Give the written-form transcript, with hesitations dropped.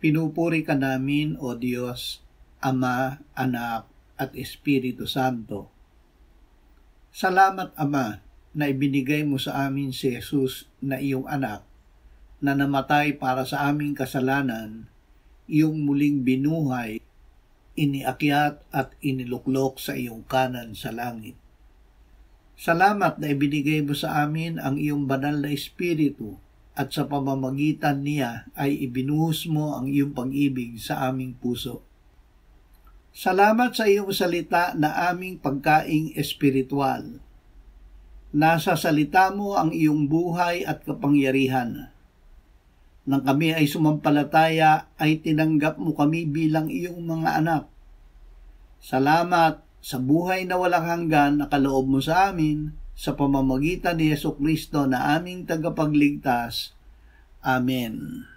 Pinupuri ka namin, O Diyos, Ama, Anak, at Espiritu Santo. Salamat, Ama, na ibinigay mo sa amin si Jesus na iyong anak, na namatay para sa aming kasalanan, iyong muling binuhay, iniakyat at iniluklok sa iyong kanan sa langit. Salamat na ibinigay mo sa amin ang iyong banal na Espiritu, at sa pamamagitan niya ay ibinuhos mo ang iyong pag-ibig sa aming puso. Salamat sa iyong salita na aming pagkaing espiritual. Nasa salita mo ang iyong buhay at kapangyarihan. Nang kami ay sumampalataya, ay tinanggap mo kami bilang iyong mga anak. Salamat sa buhay na walang hanggan na kaloob mo sa amin, sa pamamagitan ni Jesucristo na aming tagapagligtas. Amen.